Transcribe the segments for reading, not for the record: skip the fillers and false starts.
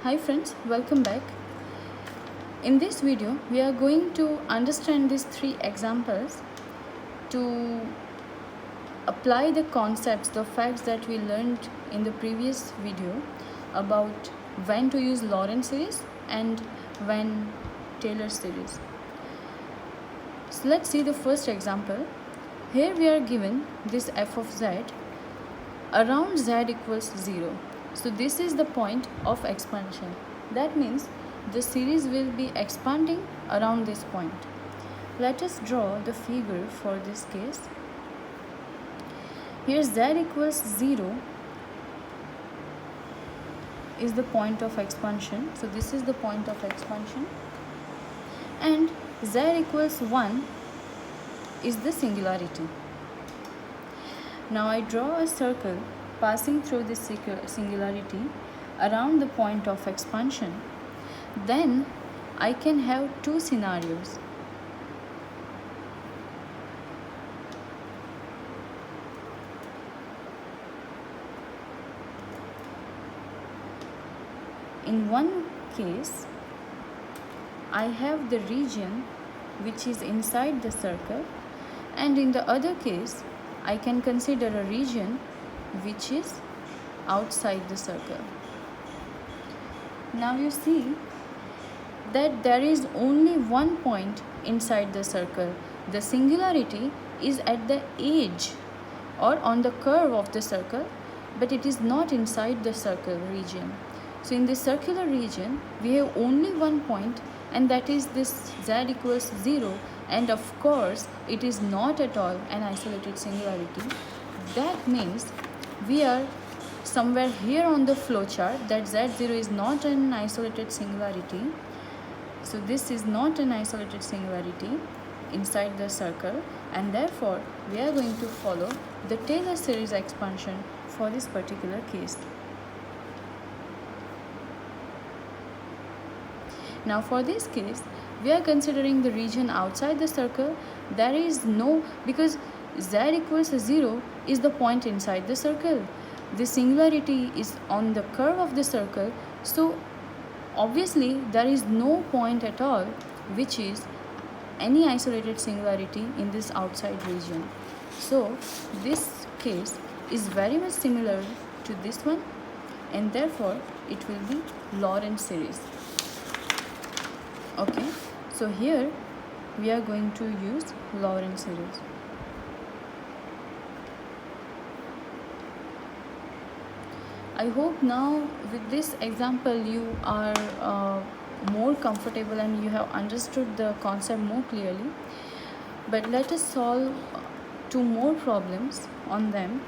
Hi friends, welcome back. In this video, we are going to understand these three examples to apply the concepts, the facts that we learned in the previous video about when to use Lorentz series and when Taylor series. So let's see the first example. Here we are given this f of z around z equals 0. So this is the point of expansion. That means the series will be expanding around this point. Let us draw the figure for this case. Here z equals 0 is the point of expansion. So this is the point of expansion. And z equals 1 is the singularity. Now I draw a circle passing through this singularity around the point of expansion. Then I can have two scenarios. In one case, I have the region which is inside the circle, and in the other case, I can consider a region which is outside the circle. Now you see that there is only one point inside the circle. The singularity is at the edge or on the curve of the circle, but it is not inside the circle region. So in this circular region, we have only one point, and that is this z equals 0, and of course it is not at all an isolated singularity. That means we are somewhere here on the flowchart that z0 is not an isolated singularity. So this is not an isolated singularity inside the circle, and therefore we are going to follow the Taylor series expansion for this particular case. Now for this case, we are considering the region outside the circle. There is no, because z equals 0 is the point inside the circle. The singularity is on the curve of the circle, so obviously there is no point at all which is any isolated singularity in this outside region. So this case is very much similar to this one, and therefore it will be Lorentz series. Okay, so here we are going to use Lorentz series. I hope now with this example you are more comfortable and you have understood the concept more clearly. But let us solve two more problems on them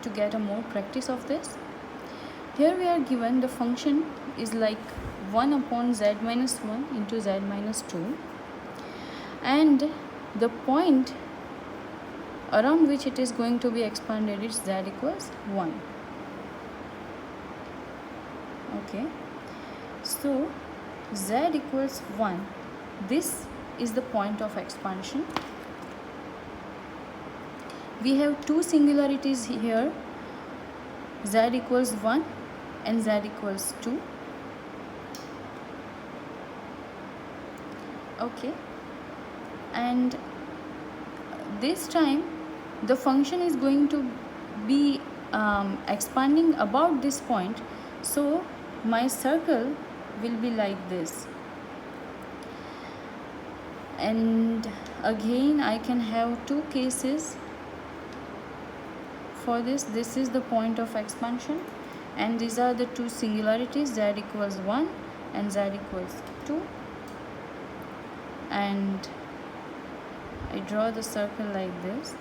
to get a more practice of this. Here we are given the function is like 1 upon z minus 1 into z minus 2, and the point around which it is going to be expanded is z equals 1. Okay, so z equals 1, this is the point of expansion. We have two singularities here, z equals 1 and z equals 2. Okay, and this time the function is going to be expanding about this point, so my circle will be like this. And again I can have two cases for this. This is the point of expansion, and these are the two singularities, z equals 1 and z equals 2. And I draw the circle like this.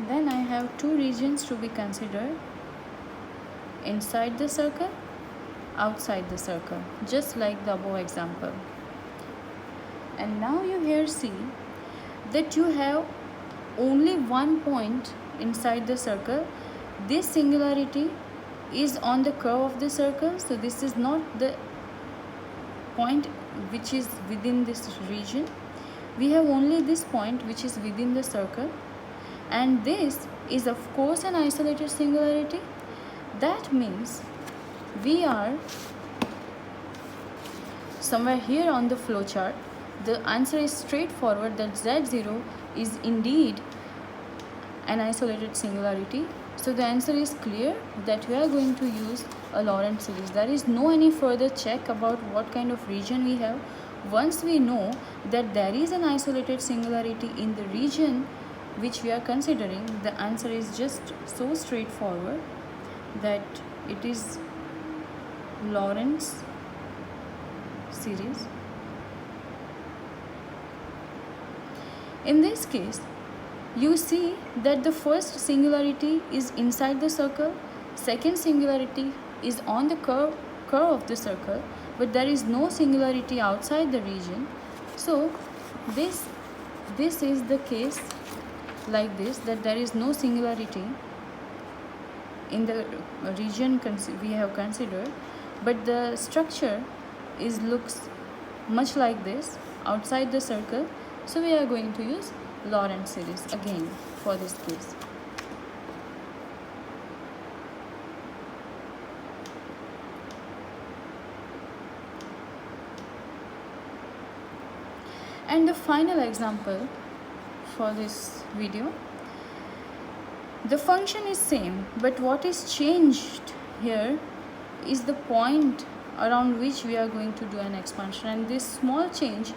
Then I have two regions to be considered, inside the circle, outside the circle, just like the above example. And now you here see that you have only one point inside the circle. This singularity is on the curve of the circle, so this is not the point which is within this region. We have only this point which is within the circle, and this is of course an isolated singularity. That means we are somewhere here on the flowchart, the answer is straightforward that Z0 is indeed an isolated singularity. So the answer is clear that we are going to use a Laurent series. There is no any further check about what kind of region we have. Once we know that there is an isolated singularity in the region which we are considering, the answer is just so straightforward that it is Lorentz series. In this case, you see that the first singularity is inside the circle, second singularity is on the curve of the circle, but there is no singularity outside the region. So this is the case like this, that there is no singularity in the region we have considered, but the structure looks much like this outside the circle. So we are going to use Lorentz series again for this case. And the final example for this video, the function is same, but what is changed here is the point around which we are going to do an expansion, and this small change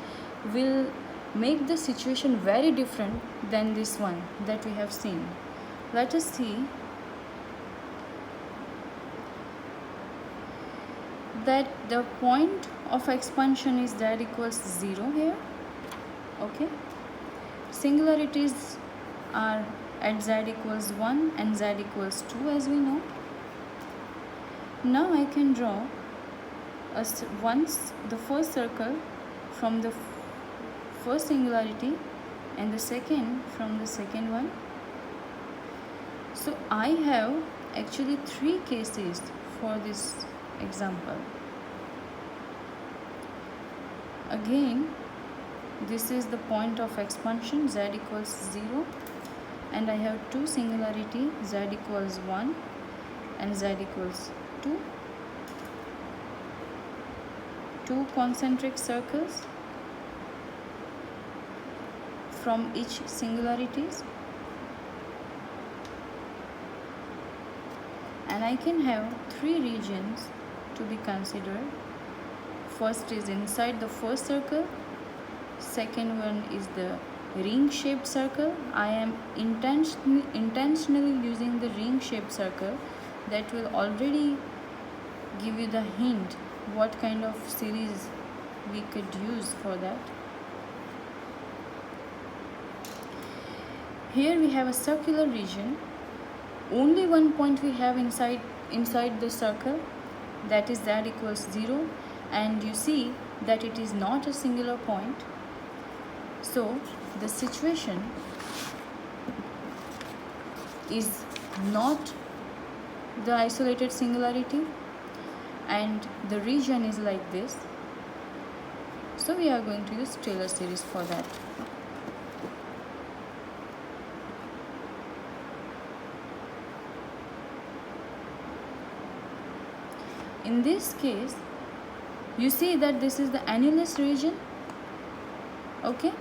will make the situation very different than this one that we have seen. Let us see that the point of expansion is z equals 0 here. Okay, singularities are at z equals 1 and z equals 2, as we know. Now I can draw once the first circle from the first singularity and the second from the second one. So I have actually 3 cases for this example. Again, this is the point of expansion, z equals 0, and I have 2 singularity, z equals 1 and z equals 2. 2 concentric circles from each singularities, and I can have 3 regions to be considered. First is inside the first circle, second one is the ring shaped circle. I am intentionally using the ring shaped circle. That will already give you the hint what kind of series we could use for that. Here we have a circular region. Only one point we have inside the circle, that is z equals 0, and you see that it is not a singular point. So the situation is not the isolated singularity, and the region is like this. So we are going to use Taylor series for that. In this case, you see that this is the annulus region. Okay,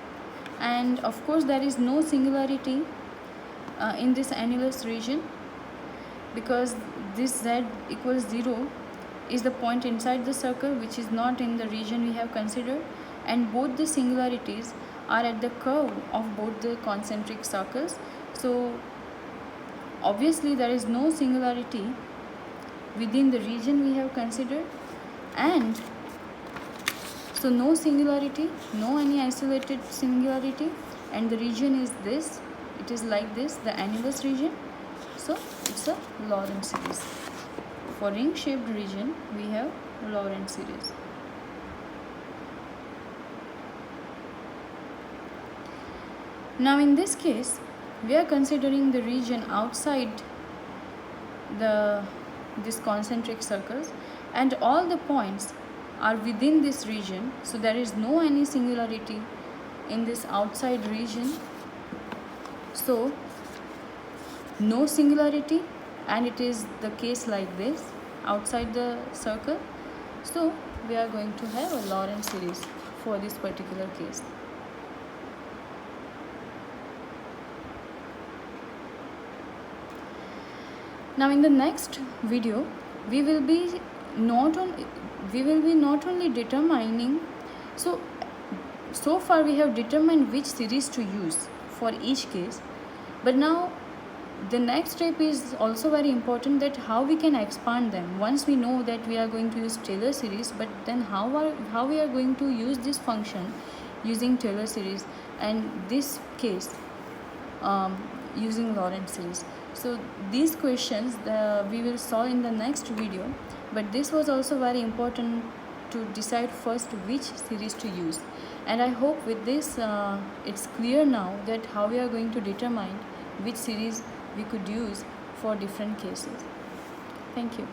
and of course there is no singularity in this annulus region, because this z equals 0 is the point inside the circle which is not in the region we have considered, and both the singularities are at the curve of both the concentric circles. So obviously there is no singularity within the region we have considered, and so no singularity, no any isolated singularity, and the region is this, it is like this, the annulus region. So it's a Lorentz series. For ring shaped region we have Lorentz series. Now in this case we are considering the region outside this concentric circles, and all the points are within this region. So there is no any singularity in this outside region. So no singularity, and it is the case like this. outside the circle. So we are going to have a Lorentz series for this particular case. Now in the next video we will be not only determining, so far we have determined which series to use for each case, but now the next step is also very important, that how we can expand them. Once we know that we are going to use Taylor series, but then how we are going to use this function using Taylor series, and this case using Lorentz series. So these questions we will solve in the next video, but this was also very important to decide first which series to use. And I hope with this it's clear now that how we are going to determine which series we could use for different cases. Thank you.